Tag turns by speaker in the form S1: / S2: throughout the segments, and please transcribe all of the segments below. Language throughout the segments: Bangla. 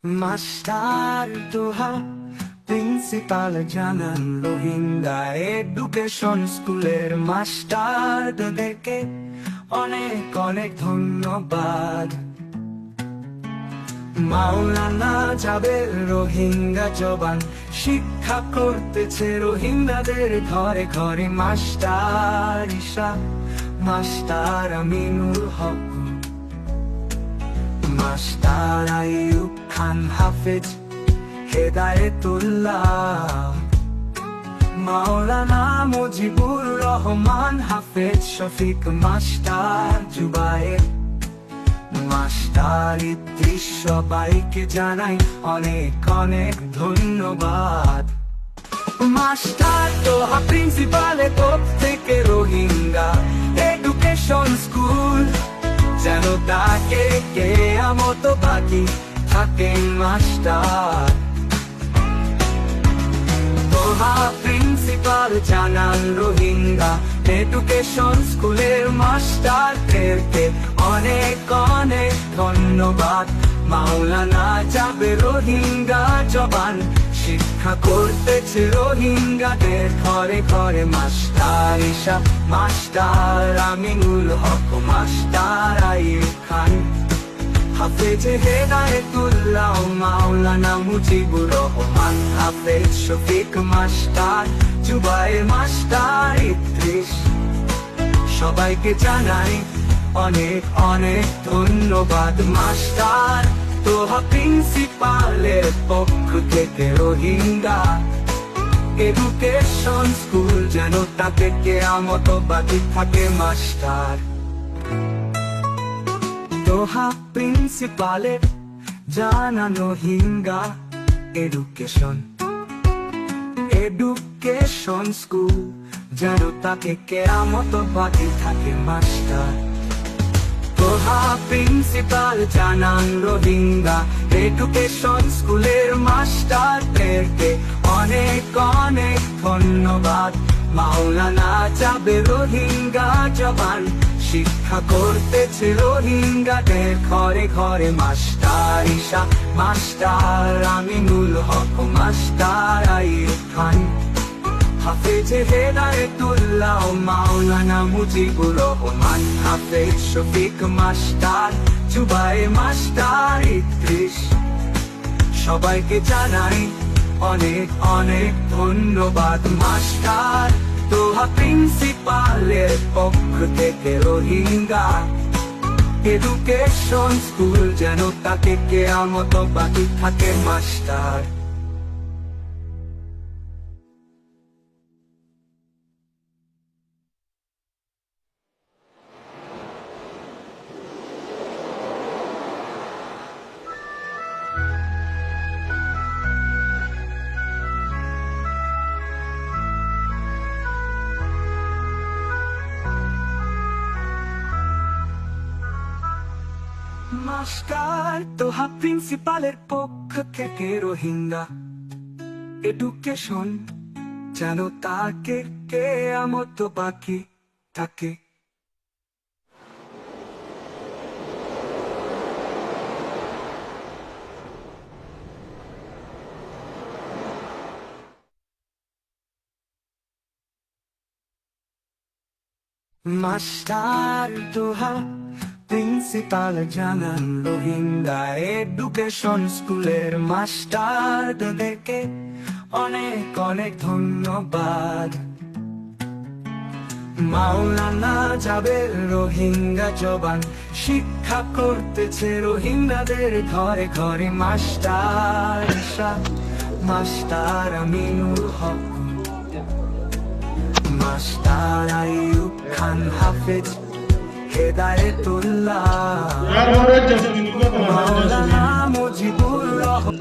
S1: মাস্টার তোহা প্রিন্সিপাল জানান রোহিঙ্গা এডুকেশন স্কুলের মাস্টারদেরকে অনেক অনেক ধন্যবাদ। মাওলানা জাবের রোহিঙ্গা জবান শিক্ষা করতেছে রোহিঙ্গাদের ঘরে ঘরে। মাস্টার ঈশা, মাস্টার আমিনুল হক, মাস্টার আইয়ুব খান হাফেজ, হেদায়েতুল্লাহ, মাওলানা মুজিবুর রহমান হাফেজ, শফিক মাস্টার জুবায়ের, মাস্টার ইদ্রিস, সবাইকে জানাই অনেক অনেক ধন্যবাদ। মাস্টার তোহা প্রিন্সিপালের পক্ষ থেকে রোহিঙ্গা এডুকেশন স্কুল যেন তাকে কেয়ামত বাকি থাকেন মাস্টার। তোহা প্রিন্সিপাল জানান রোহিঙ্গা এডুকেশন স্কুলের মাস্টারদেরকে অনেক অনেক ধন্যবাদ। মাওলানা যাবে রোহিঙ্গা জবান শিক্ষা করতেছে রোহিঙ্গাদের ঘরে ঘরে। মাস্টার ঈশা, মাস্টার আমিনুল হক, মাস্টার আইয়ুব খান হাফেজ, হেদায়েতুল্লাহ, মাওলানা মুজিবুর রহমান হাফেজ, শফিক মাস্টার জুবায়ের, মাস্টার ইদ্রিস, সবাইকে জানাই অনেক অনেক ধন্যবাদ। মাস্টার তোহা প্রিন্সিপালের পক্ষ থেকে রোহিঙ্গা এডুকেশন স্কুল যেন তাকে কেয়ামত বাকি থাকে মাস্টার। তোহা প্রিন্সিপালের জানান রোহিঙ্গা এডুকেশন স্কুল যেন তাকে কেয়ামত বাকি থাকে মাস্টার। তোহা প্রিন্সিপাল জানান রোহিঙ্গা এডুকেশন স্কুলের মাস্টারদেরকে অনেক অনেক ধন্যবাদ। মাওলানা যাবে রোহিঙ্গা জবান শিক্ষা করতেছে রোহিঙ্গাদের ঘরে ঘরে। মাস্টার ঈশা, মাস্টার আমিনুল হক, মাস্টার আইয়ুব খান হাফেজ, হেদায়েতুল্লাহ, মাওলানা মুজিবুর রহমান হাফেজ, শফিক মাস্টার জুবায়ের, মাস্টার ইদ্রিস, সবাইকে জানাই অনেক অনেক ধন্যবাদ। মাস্টার তোহা প্রিন্সিপালের পক্ষ থেকে রোহিঙ্গা এডুকেশন স্কুল যেন তাকে কেয়ামত বাকি থাকে মাস্টার। মাস্টার তোহা প্রিন্সিপালের পক্ষ থেকে রোহিঙ্গা এডুকেশন যেন তাকে কেয়ামত বাকি থাকে। মাস্টার তোহা প্রিন্সিপাল জানান রোহিঙ্গা এডুকেশন স্কুলের মাস্টারদেরকে অনেক অনেক ধন্যবাদ। মাওলানা জাবের রোহিঙ্গা জবান শিক্ষা করতেছে রোহিঙ্গাদের ঘরে ঘরে। মাস্টার ঈশা, মাস্টার আমিনুল হক, মাস্টার আইয়ুব খান হাফেজ, হেদায়েতুল্লাহ, মাওলানা মুজিবুর রহমান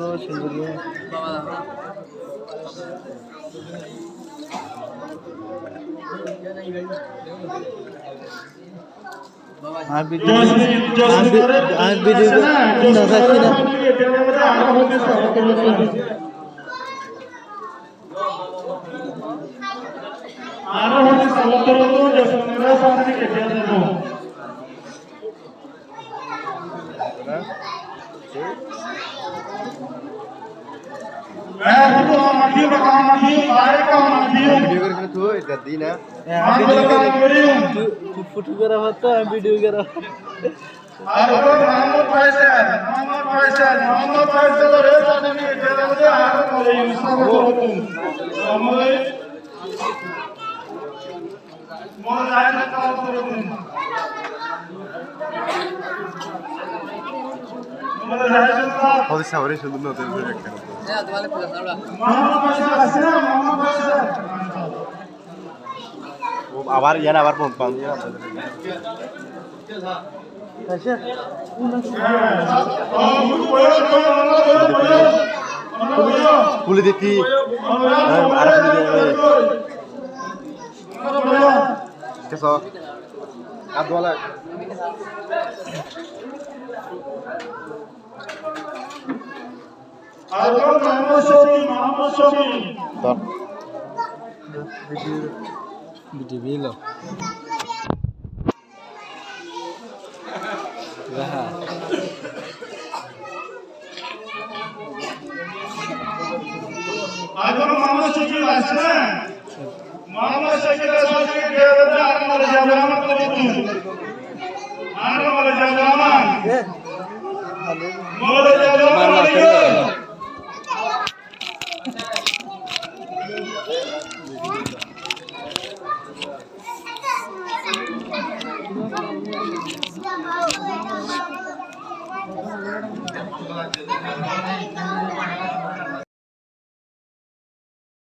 S2: হ্যাঁ তো মাটি বাকা মাটি বাইরে কা মাটি
S3: ভিডিও করে তো এটা দি না
S2: ভিডিও করি
S4: तू फोटो करा होता है वीडियो करा
S2: আর মোহাম্মদ ফয়সাল রে জানেন এটা বলে আর বলে ইসলাম করতে আমাদের মোর রাইট কাজ করতে আমাদের রাইট কাজ
S3: ওদের সামনে সুন্দর নতুন করে একটা
S2: মোহাম্মদ ফয়সাল আছে না মোহাম্মদ ফয়সাল
S3: ও আবার ইয়ার আবার ফোন পান পুলি দিতি আর কেসো আদওয়ালা
S2: আর মোহাম্মদ শফি
S3: তোর
S4: वीडियो भी लो रहा
S2: আগে মোহাম্মদ শফি আছে না মোহাম্মদ শফি রাসূলকে গেলে আর মরে যাবে আমার তো আর মরে যাবে আমার মরে যাবে